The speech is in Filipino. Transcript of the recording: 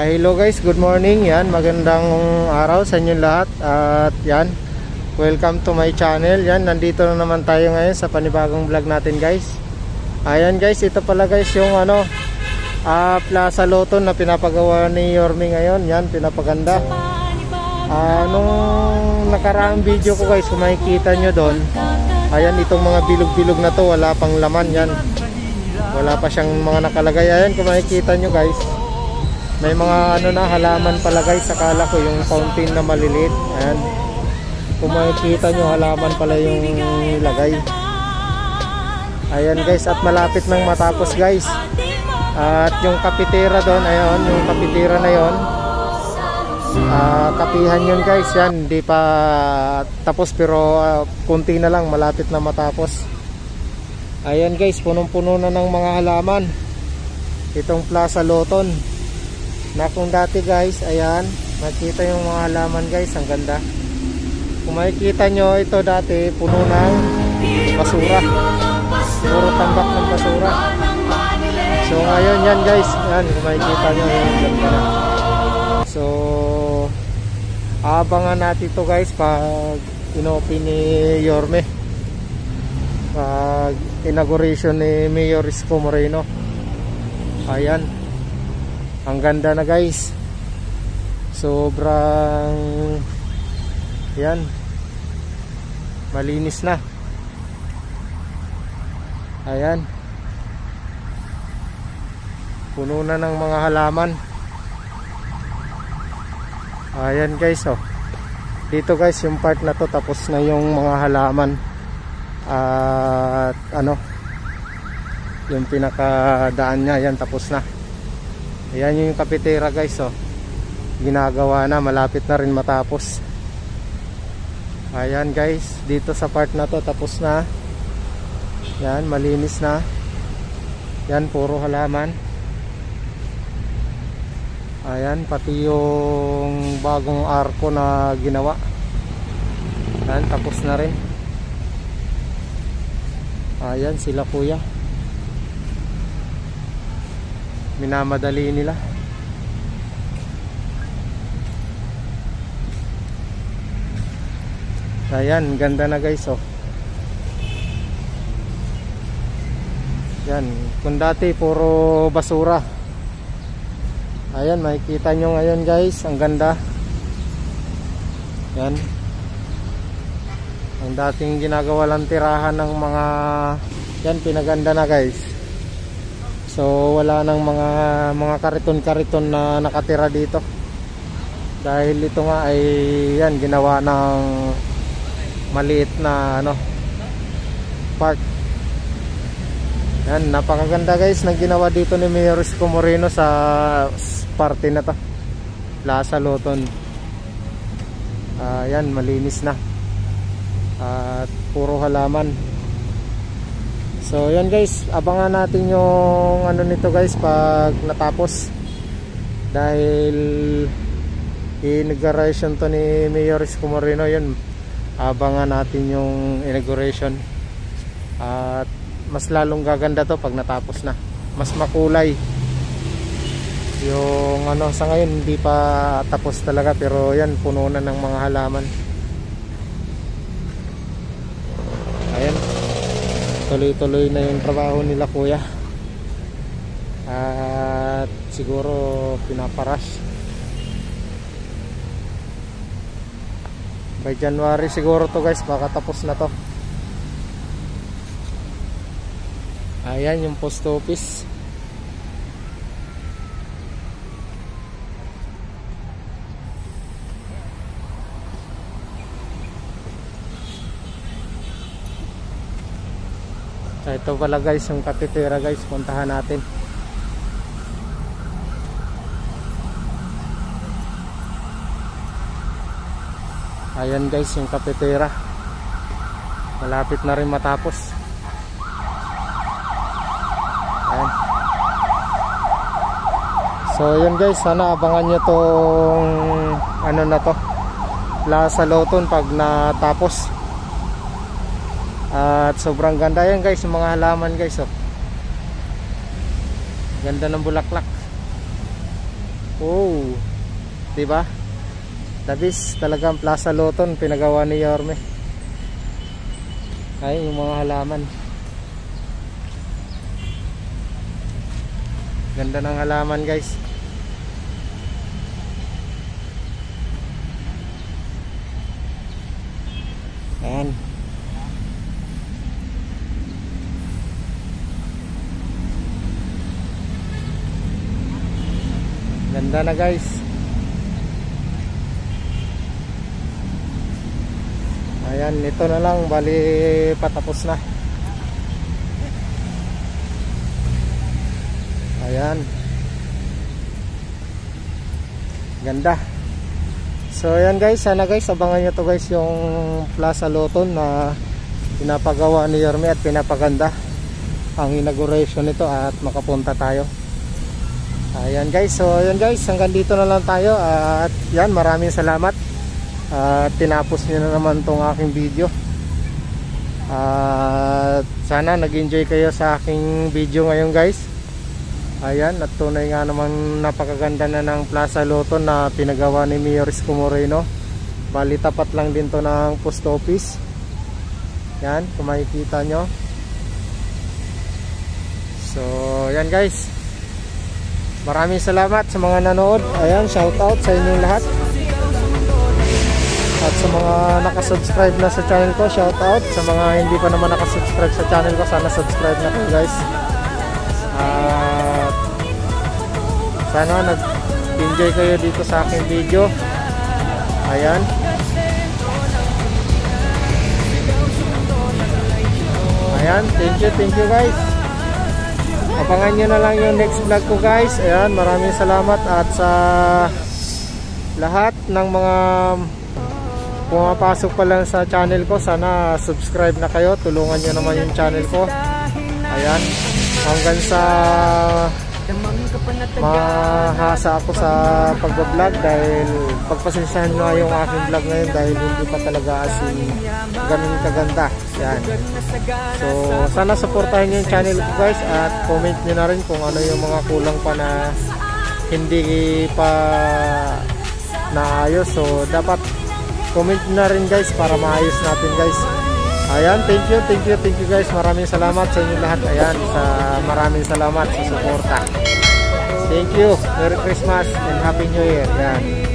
Hello guys, good morning. Yan, magandang araw sa inyo lahat. At yan, welcome to my channel. Yan, nandito na naman tayo ngayon sa panibagong vlog natin guys. Ayan guys, ito pala guys yung Plaza Loton na pinapagawa ni Yorme ngayon. Yan, pinapaganda. Nung nakaraang video ko guys, kung makikita nyo doon, ayan, itong mga bilog-bilog na to, wala pang laman yan. Wala pa siyang mga nakalagay. Ayan, kung makikita nyo guys, may mga halaman pala guys. Akala ko yung fountain na maliliit. Ayan, kung makikita nyo, halaman pala yung nilagay. Ayan guys, at malapit nang matapos guys. At yung kapitera doon, ayun, yung kapitera na yon, kapihan yun guys. Yan, hindi pa tapos pero kunti na lang, malapit na matapos. Ayan guys, punong-puno na ng mga halaman itong Plaza Loton. Na kung dati guys, ayan, makita yung mga halaman guys, ang ganda. Kung makikita nyo, ito dati puno ng basura, puro tambak ng basura. So ngayon yan guys, yan, kung makikita nyo, yan, ganda na. So abangan natin to guys pag inopen ni Yorme, pag inauguration ni Mayor Isko Moreno. Ayan, ang ganda na guys, sobrang yan, malinis na. Ayan, puno na ng mga halaman. Ayan guys, oh, dito guys yung part na to, tapos na yung mga halaman. At yung pinakadaan nya, yan, tapos na. Ayan yung kapitera guys, oh, ginagawa na, malapit na rin matapos. Ayan guys, dito sa part na to, tapos na. Yan, malinis na. Yan, puro halaman. Ayan, pati yung bagong arko na ginawa, yan, tapos na rin. Ayan, sila kuya, minamadali nila. Ayan, ganda na guys, oh. Yan, kung dati puro basura, ayan, makikita nyo ngayon guys, ang ganda. Yan, ang dating ginagawa lang tirahan ng mga yan, pinaganda na guys. So wala nang mga kariton-kariton na nakatira dito, dahil ito nga ay yan, ginawa ng maliit na park. Yan, napakaganda guys ng ginawa dito ni Mayor Isko Moreno sa parte na to, Plaza Loton. Yan, malinis na at puro halaman. So yan guys, abangan natin yung nito guys pag natapos, dahil inauguration to ni Mayor Isko Moreno. Yun, abangan natin yung inauguration, at mas lalong gaganda to pag natapos na, mas makulay yung sa ngayon hindi pa tapos talaga, pero yan, puno na ng mga halaman. Ayan, tuloy-tuloy na yung trabaho nila kuya, at siguro pinaparush. By January siguro to guys, baka tapos na to. Ayan yung post office. So ito pala guys yung kapitera guys, puntahan natin. Ayan guys yung kapitera, malapit na rin matapos. Ayan. So yun guys, sana abangan nyo tong na to, Plaza Loton, pag natapos. At sobrang ganda yan guys, yung mga halaman guys, oh. Ganda ng bulaklak. Oh, diba? Labis talagang Plaza Loton pinagawa ni Yorme. Ay, yung mga halaman. Ganda ng halaman, guys. Ayan. Ganda na, guys. Ayan, ito na lang, bali patapos na. Ayan. Ganda. So ayan guys, sana guys abangan nyo to guys yung Plaza Loton na pinapagawa ni Yorme at pinapaganda ang inauguration nito at makapunta tayo. Ayan guys, so ayan guys, hanggang dito na lang tayo at yan, maraming salamat at tinapos nyo na naman tong aking video at sana nag-enjoy kayo sa aking video ngayon guys. Ayan, at tunay nga naman napakaganda na ng Plaza Loton na pinagawa ni Mayor Isko Moreno. Bali tapat lang din to ng post office. Yan, kung makikita nyo. So yan guys, maraming salamat sa mga nanood. Ayan, shout out sa inyong lahat. At sa mga nakasubscribe na sa channel ko, shout out. Sa mga hindi pa naman nakasubscribe sa channel ko, sana subscribe na kayo guys. Sana nag-enjoy kayo dito sa aking video. Ayan. Ayan, thank you guys. Abangan nyo na lang yung next vlog ko guys. Ayan, maraming salamat. At sa lahat ng mga pumapasok pa lang sa channel ko, sana subscribe na kayo. Tulungan nyo naman yung channel ko. Ayan, hanggang sa mahasa ako sa pagbablog dahil pagpasensyahan nyo yung aking vlog ngayon dahil hindi pa talaga asin ganun kaganda. Yan. So sana supportahan nyo yung channel ko guys at comment nyo na rin kung ano yung mga kulang pa na hindi pa naayos. So dapat comment nyo na rin guys para maayos natin guys. Ayan, thank you guys. Maraming salamat sa inyo lahat. Ayan, maraming salamat sa suporta. Thank you. Merry Christmas and Happy New Year. Ayan.